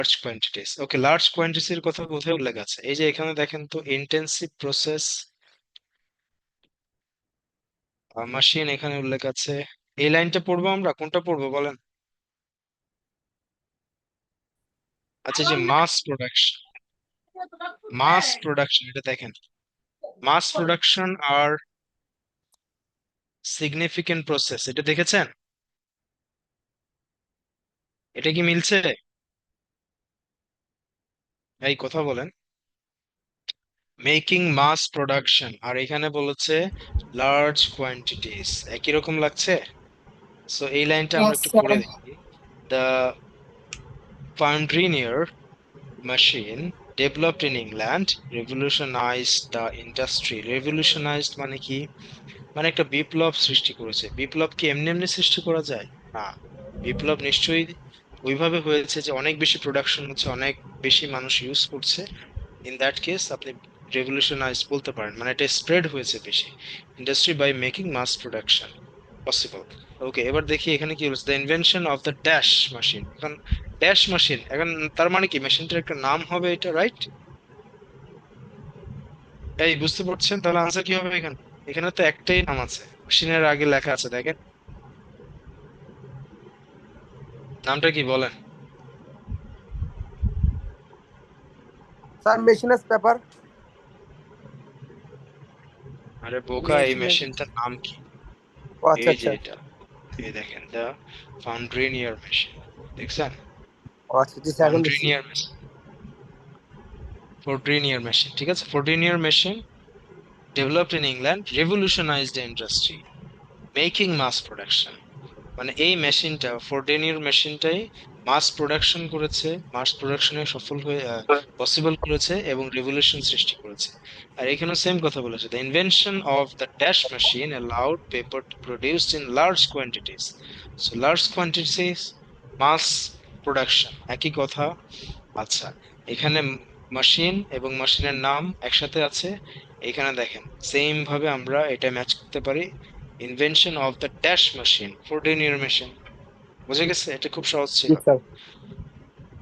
Large quantities. Okay, large কোয়ান্টিটির কথা কোথায় উল্লেখ আছে? এই যে এখানে দেখেন তো, ইন্টেন্সিভ প্রসেস মেশিন এখানে উল্লেখ আছে। এই লাইনটা পড়বো আমরা, কোনটা পড়বো বলেন? আচ্ছা, যে মাস প্রোডাকশন এটা দেখেন, মাস প্রোডাকশন আর সিগনিফিকেন্ট প্রসেস, এটা দেখেছেন? এটা কি মিলছে? এই কথা বলেন। মেকিং মাস প্রোডাকশন আর এখানে বলেছে লার্জ কোয়ান্টিটিস, একই রকম লাগছে? সো এই লাইনটা আমরা Yes, একটু sir. পড়ে দেখি। The Foundrinier machine developed in England revolutionized the industry. Revolutionized মানে কি? মানে একটা বিপ্লব সৃষ্টি করেছে। বিপ্লব কি এমনি এমনি সৃষ্টি করা যায়? না, বিপ্লব নিশ্চয়ই ওইভাবে হয়েছে যে অনেক বেশি প্রোডাকশন হচ্ছে, অনেক বেশি মানুষ ইউজ করছে। ইন দ্যাট কেস আপনি রেভলিউশনাইজ বলতে পারেন, মানে এটা স্প্রেড হয়েছে বেশি। Industry by making mass production possible. Okay, এবার দেখি এখানে কি বলছে, the invention of the dash machine. এখন ড্যাশ মেশিন, এখন তার মানে কি মেশিনটার একটা নাম হবে এটা, রাইট? এই বুঝতে পারছেন তাহলে আনসার কি হবে এখানে? এখানে তো একটাই নাম আছে, মেশিনের আগে লেখা আছে, দেখেন নামটা কি বলেন? Sir machines paper. আরে বোকা, এই মেশিনের মেশিনটার নাম কি? ও আচ্ছা এই যে আচ্ছা। এটা, এই দেখেন, দ্য ফাউন্ড্রিনিয়ার মেশিন, দেখছেন? ও আচ্ছা জি স্যার, এখন দেখছি। ফাউন্ড্রিনিয়ার মেশিন, ফোর্ড্রিনিয়ার মেশিন, ঠিক আছে, Fourdrinier machine developed in England revolutionized the industry making mass production. মানে এই মেশিনটা, ফোর্ডেনিয়ার মেশিনটাই মাস প্রোডাকশন করেছে, মাস প্রোডাকশনে সফল হয়ে পসিবল করেছে এবং রেভলিউশন সৃষ্টি করেছে। আর এখানে সেম কথা বলেছে, the invention of the dash machine allowed paper to produced in large quantities. So large quantities, mass production, একই কথা। আচ্ছা, এখানে মেশিন এবং মেশিনের নাম একসাথে আছে। এখানে দেখেন সেম ভাবে আমরা এটা ম্যাচ করতে পারি, invention of the dash machine, Fourdrinier machine. বুঝে গেছে? এটা খুব সহজ ছিল। জি স্যার।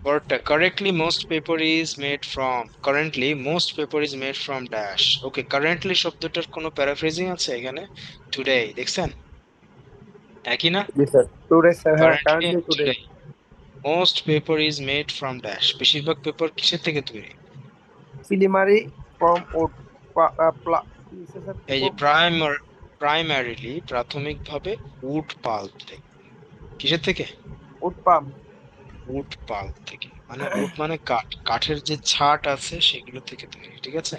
পরেরটা, currently most paper is made from dash. Okay, currently শব্দটার কোনো প্যারাফ্রেজিং আছে এখানে? টুডে, দেখছেন? একই না? জি স্যার, টুডে স্যার, হ্যাঁ currently, currently today. Today. Most paper is made from dash, বেশিরভাগ পেপার কিসের থেকে তৈরি? প্রিলিমারি ফ্রম ওড। স্যার এই যে প্রাইমারিলি, প্রাথমিকভাবে উড পাল্প থেকে। কিসের থেকে? Would palm. উড পাল্প থেকে, মানে উড মানে কাঠ, কাঠের যে ছাট আছে সেগুলো থেকে তৈরি, ঠিক আছে?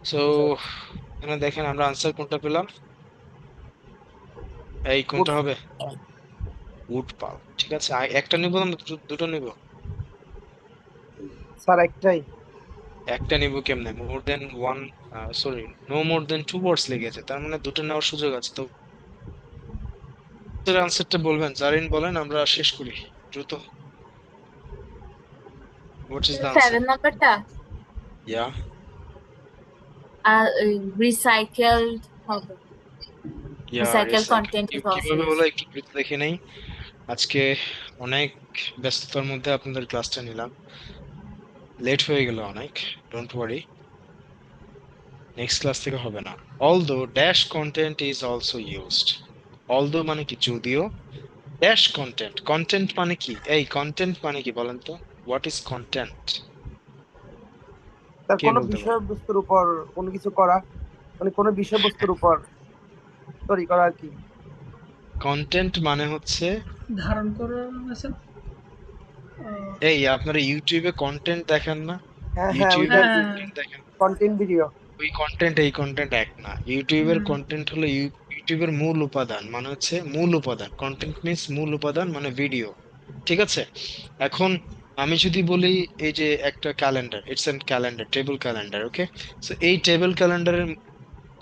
সো জি স্যার। এখানে দেখেন আমরা আনসার কোনটা পেলাম, এই উড। কোনটা হবে? উড পাল্প, ঠিক আছে। একটা নিব না দুটো নিব? স্যার একটাই। একটা নিব কেমনে, মোর দেন ওয়ান, সরি, নো মোর দেন টু ওয়ার্ডস লেগেছে, তার মানে দুটো নেওয়ার সুযোগ আছে তো। আনসারটা বলবেন, জারিন বলেন, আমরা শেষ করি দ্রুত। What is the answer? 7 নাম্বারটা ইয়া, recycled হবে। ইয়া Recycled recycle. content is also কিভাবে হলো used. একটু দ্রুত দেখে নেই। আজকে অনেক ব্যস্ততার মধ্যে আপনাদের ক্লাসটা নিলাম, লেট হয়ে গেল অনেক। ডোন্ট ওয়ারি, নেক্সট ক্লাস থেকে হবে না। Although dash content is also used. Although মানে কি? যদিও। ড্যাশ কন্টেন্ট, কন্টেন্ট মানে কি? এই কন্টেন্ট মানে কি বলেন তো? What is content? স্যার কে কোনো বলতে পারে? বিষয়বস্তুর উপর কোনো কিছু করা, মানে কোনো বিষয়বস্তুর উপর তৈরি করা আর কি। কন্টেন্ট মানে হচ্ছে, ধারণ করা আছে। এই আপনারা ইউটিউবে কন্টেন্ট দেখেন না? হ্যাঁ হ্যাঁ, ওইটা ইউটিউবের আর কি। হ্যাঁ, কন্টেন্ট দেখেন? Content video. ওই কন্টেন্ট এই কন্টেন্ট এক না। ইউটিউবের কন্টেন্ট হলো ইউটিউবের মূল উপাদান, মানে হচ্ছে মূল উপাদান। কন্টেন্ট মিন্স মূল উপাদান মানে ভিডিও, ঠিক আছে? এখন আমি যদি বলি, এই যে একটা calendar, it's an calendar, table calendar, okay? So এই টেবিল ক্যালেন্ডারের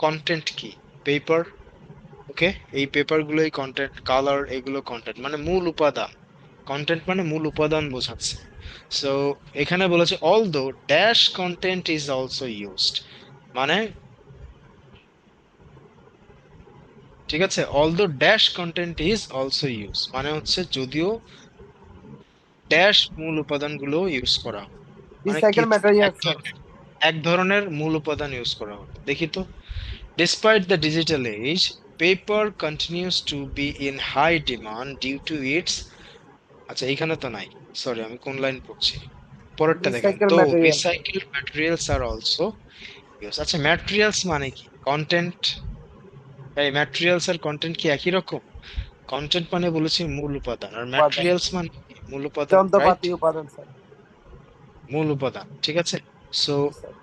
কন্টেন্ট কি? পেপার, ওকে? এই পেপার গুলোই কন্টেন্ট, কালার, এগুলো কন্টেন্ট, মানে মূল উপাদান। কন্টেন্ট মানে মূল উপাদান বোঝাচ্ছে। সো এখানে বলেছে although dash content is also used, মানে, ঠিক আছে, although dash content is also use মানে হচ্ছে যদিও ড্যাশ মূল উপাদানগুলো ইউজ করা হতো। মানে কি, রিসাইকেল ম্যাটেরিয়ালস। এক ধরনের মূল উপাদান ইউজ করা হতো। দেখি তো, despite the digital age, paper continues to be in high demand due to its, আচ্ছা এখানে তো নাই, সরি আমি কোন লাইন পড়ছি, পরেরটা দেখেন রিসাইকেল তো, material. Recycle materials are also use. আচ্ছা ম্যাটেরিয়ালস মানে কি, কন্টেন্ট, এই ম্যাটেরিয়ালস আর কন্টেন্ট কি একই রকম? কন্টেন্ট মানে বলেছি মূল উপাদান, আর উপাদান, ম্যাটেরিয়ালস মানে কি? মূল উপাদান, রাইট? যন্ত্রপাতি উপাদান স্যার। মূল উপাদান, ঠিক আছে। সো জি স্যার।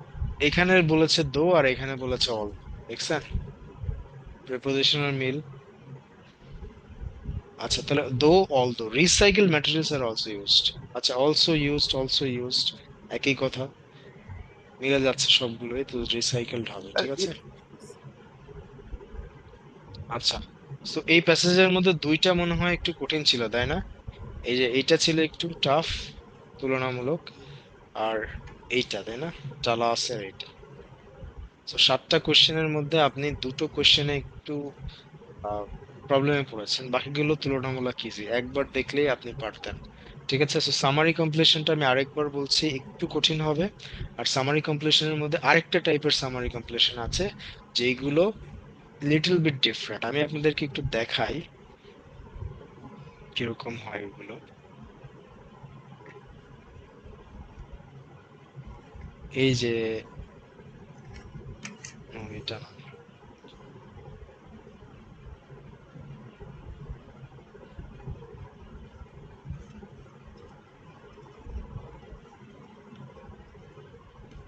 এখানে বলেছে দো আর এখানে বলেছে অল, দেখছেন প্রিপোজিশনাল মিল। আচ্ছা তাহলে দো অল দো recycle materials are also used, আচ্ছা অলসো ইউজড একই কথা, মিলে যাচ্ছে সবগুলোই, তো রিসাইকেলড হবে, স্যার ঠিক আছে। আচ্ছা, তো এই প্যাসেজের মধ্যে দুইটা মনে হয় একটু কঠিন ছিল, তাই না? এই যে এইটা ছিল একটু টাফ তুলনামূলক, আর এইটা, তাই না, চালা আছে আর এইটা। তো 7টা কোশ্চেনের মধ্যে আপনি দুটো কোশ্চেনে একটু প্রবলেমে পড়েছেন, বাকিগুলো তুলনামূলক ইজি, একবার দেখলেই আপনি পারতেন, ঠিক আছে। সো সামারি কমপ্লিশনটা আমি আরেকবার বলছি, একটু কঠিন হবে। আর সামারি কমপ্লিশনের মধ্যে আরেকটা টাইপের সামারি কমপ্লিশন আছে যেগুলো লিটল বিট ডিফারেন্ট, আমি আপনাদেরকে একটু দেখাই কিরকম হয় এগুলো। এই যে এটা না,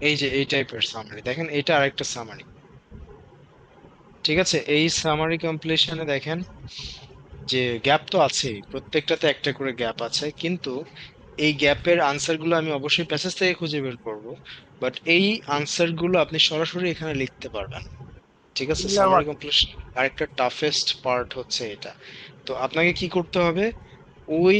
এই যে এই টাইপের সামারি দেখেন, এটা আরেকটা সামারি, ঠিক আছে। এই সামারি কমপ্লিশনে দেখেন যে গ্যাপ তো আছেই, প্রত্যেকটাতে একটা করে গ্যাপ আছে, কিন্তু এই গ্যাপের আনসার গুলো আমি অবশ্যই প্যাসেজ থেকে খুঁজে বের করব, বাট এই আনসার গুলো আপনি সরাসরি এখানে লিখতে পারবেন, ঠিক আছে। Similar summary word. কমপ্লিশন আরেকটা টাফেস্ট পার্ট হচ্ছে এটা। তো আপনাকে কি করতে হবে, ওই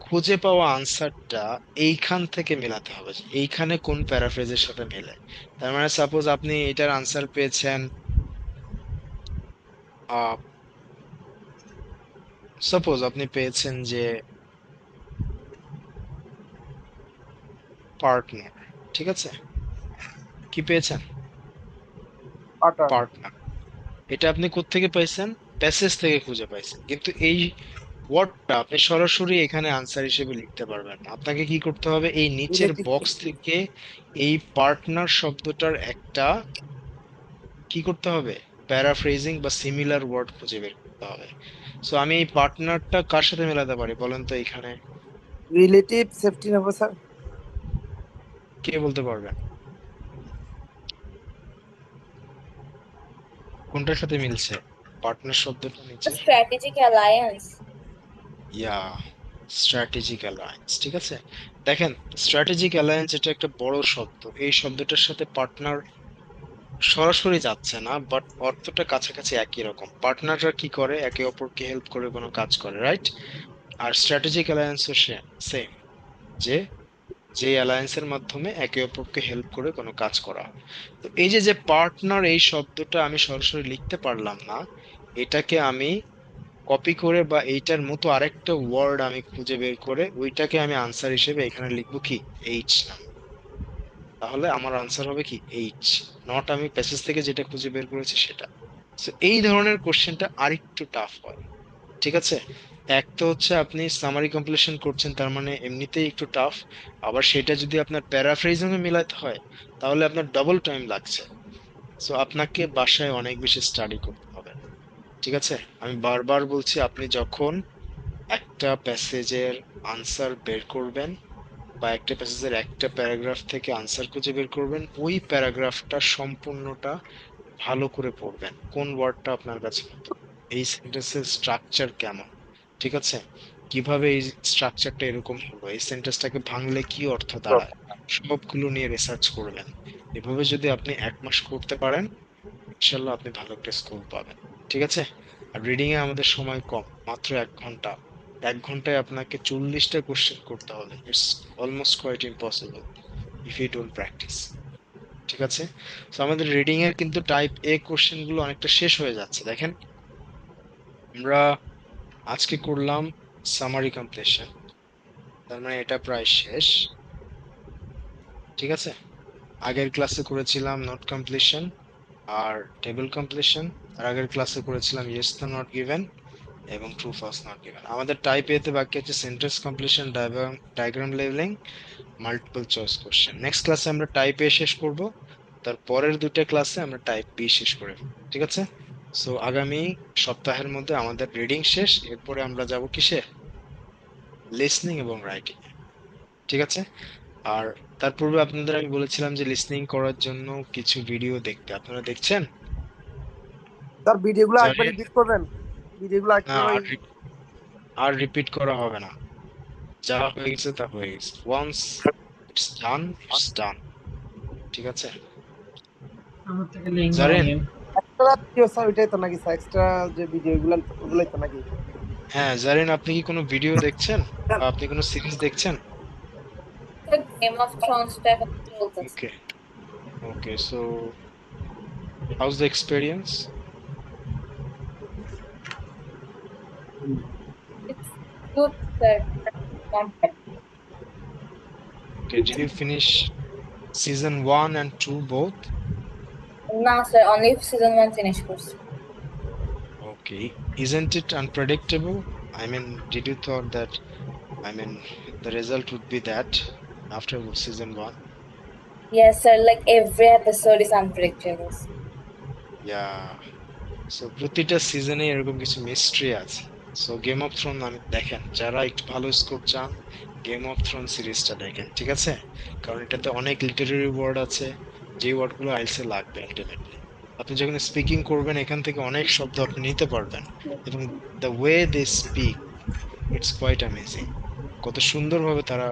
খুঁজে পাওয়া আনসারটা এইখান থেকে মেলাতে হবে, যে এইখানে কোন প্যারাফ্রেজের সাথে মেলে। তার মানে সাপোজ আপনি এটার আনসার পেয়েছেন, আহ সাপোজ আপনি পেয়েছেন যে পার্টনার, ঠিক আছে, কি পেয়েছেন, পাটার। পার্টনার, এটা আপনি কোত্থেকে পাইছেন, প্যাসেজ থেকে খুঁজে পাইছেন, কিন্তু এই ওয়ার্ডটা আপনি সরাসরি এখানে আনসার হিসেবে লিখতে পারবেন না। আপনাকে কি করতে হবে, এই নিচের রিলেটিভ। বক্স থেকে এই পার্টনার শব্দটার একটা কি করতে হবে, প্যারাফ্রেজিং বা সিমিলার ওয়ার্ড খুঁজে বের করতে হবে। সো আমি এই পার্টনারটা কার সাথে মেলাতে পারি বলেন তো, এখানে রিলেটিভ সেফটি নেবো স্যার। কে বলতে পারবেন কোনটার সাথে মিলছে পার্টনার শব্দটা A নিচে? strategic alliance. ইয়া, স্ট্র্যাটেজিক অ্যালায়েন্স, ঠিক আছে। দেখেন স্ট্র্যাটেজিক অ্যালায়েন্স এটা একটা বড় শব্দ, এই শব্দটার সাথে পার্টনার সরাসরি যাচ্ছে না, বাট অর্থটা কাছাকাছি একই রকম। পার্টনাররা কি করে, একে অপরকে হেল্প করে কোনো কাজ করে, রাইট? আর স্ট্র্যাটেজিক অ্যালায়েন্সও সেম, যে যে অ্যালায়েন্সের মাধ্যমে একে অপরকে হেল্প করে কোনো কাজ করা। তো এই যে যে পার্টনার এই শব্দটা আমি সরাসরি লিখতে পারলাম না, এটাকে আমি কপি করে বা এইটার মতো আরেকটা ওয়ার্ড আমি খুঁজে বের করে ওইটাকে আমি আনসার হিসেবে এখানে লিখবো কি, এইচ নাম, তাহলে আমার আনসার হবে কি এইচ, নট আমি প্যাসেজ থেকে যেটা খুঁজে বের করেছি সেটা। So, এই ধরনের কোশ্চেনটা আরেকটু টাফ হয়, ঠিক আছে। এক তো হচ্ছে আপনি সামারি কমপ্লিশন করছেন, তার মানে এমনিতেই একটু টাফ, আবার সেটা যদি আপনার প্যারাফ্রেজিংয়ে মিলাতে হয় তাহলে আপনার ডবল টাইম লাগছে। সো আপনাকে বাসায় অনেক বেশি স্টাডি করতে হবে, ঠিক আছে। আমি বারবার বলছি, আপনি যখন একটা প্যাসেজের আনসার বের করবেন বা একটা প্যাসেজের একটা প্যারাগ্রাফ থেকে আনসার খুঁজে বের করবেন, ওই প্যারাগ্রাফটা সম্পূর্ণটা ভালো করে পড়বেন, কোন ওয়ার্ডটা আপনার কাছে নতুন, এই সেন্টেন্সের স্ট্রাকচার কেমন, ঠিক আছে, কিভাবে এই স্ট্রাকচারটা এরকম হলো, এই সেন্টেন্সটাকে ভাঙলে কি অর্থ দাঁড়ায়, সবগুলো নিয়ে রিসার্চ করবেন। এভাবে যদি আপনি 1 মাস করতে পারেন, ইনশাল্লাহ আপনি ভালো একটা স্কোর পাবেন, ঠিক আছে। আর রিডিং এ আমাদের সময় কম, মাত্র 1 ঘন্টা, 1 ঘন্টায় আপনাকে 40টা কোশ্চেন করতে হবে, it's almost quite impossible if you don't practice, ঠিক আছে। তো আমাদের রিডিং এর কিন্তু টাইপ এ কোশ্চেন গুলো অনেকটা শেষ হয়ে যাচ্ছে, দেখেন আমরা আজকে করলাম সামারি কমপ্লিশন, তার মানে এটা প্রায় শেষ। ঠিক আছে, আগের ক্লাসে করেছিলাম নোট কমপ্লিশন আর টেবিল কমপ্লিশন, আর আগের ক্লাসে করেছিলাম ইয়েস নো নট গিভেন এবং ট্রু ফলস নট গিভেন। আমাদের টাইপ এ তে বাকি আছে sentence completion, diagram leveling, multiple choice question. Next ক্লাসে আমরা টাইপ এ শেষ করব, তার পরের দুইটা ক্লাসে আমরা টাইপ বি শেষ করে ফেলবো। ঠিক আছে, সো আগামী সপ্তাহের মধ্যে আমাদের রিডিং শেষ, এরপরে আমরা যাব কিসে, লিসনিং এবং রাইটিং। ঠিক আছে, আর তার পূর্বে আপনাদের আমি বলেছিলাম যে লিসনিং করার জন্য কিছু ভিডিও দেখতে, আপনারা দেখছেন? স্যার ভিডিওগুলো একবার জানেন, রিপিট করবেন, ভিডিওগুলো না একবার ওই আর রিপিট করা হবে না, যা হয়ে গেছে তা হয়ে গেছে, once it's done it's done. ঠিক আছে, আমার থেকে লিঙ্ক জানেন, নিন। এক্সট্রা ভিডিও স্যার ওইটাই তো নাকি স্যার, এক্সট্রা যে ভিডিওগুলো ওগুলোই তো নাকি? হ্যাঁ জানেন, আপনি কি কোনো ভিডিও দেখছেন বা আপনি কোনো সিরিজ দেখছেন? গেম অফ থ্রোনসটা এখন চলতেছে। Okay, okay, so how's the experience? It's good, sir. Not bad. Okay, did you finish season 1 and 2 both? না স্যার, only season 1 finish করছি। Okay, isn't it unpredictable? I mean, did you thought that, I mean, the result would be that after season 1? Yes sir, like every episode is unpredictable. Yeah, so প্রতিটা সিজনে এরকম কিছু mystery আছে। So game of thrown আমি দেখেন, যারা একটু ভালো স্কোপ চান গেম অফ থ্রোন সিরিজটা দেখেন। ঠিক আছে, কারণ এটাতে অনেক লিটারেরি ওয়ার্ড আছে, যে ওয়ার্ডগুলো আইএলটিএস এ লাগবে আলটিমেটলি। আপনি যখন স্পিকিং করবেন এখান থেকে অনেক শব্দ আপনি নিতে পারবেন, এবং the way they speak, it's quite amazing. কত সুন্দরভাবে তারা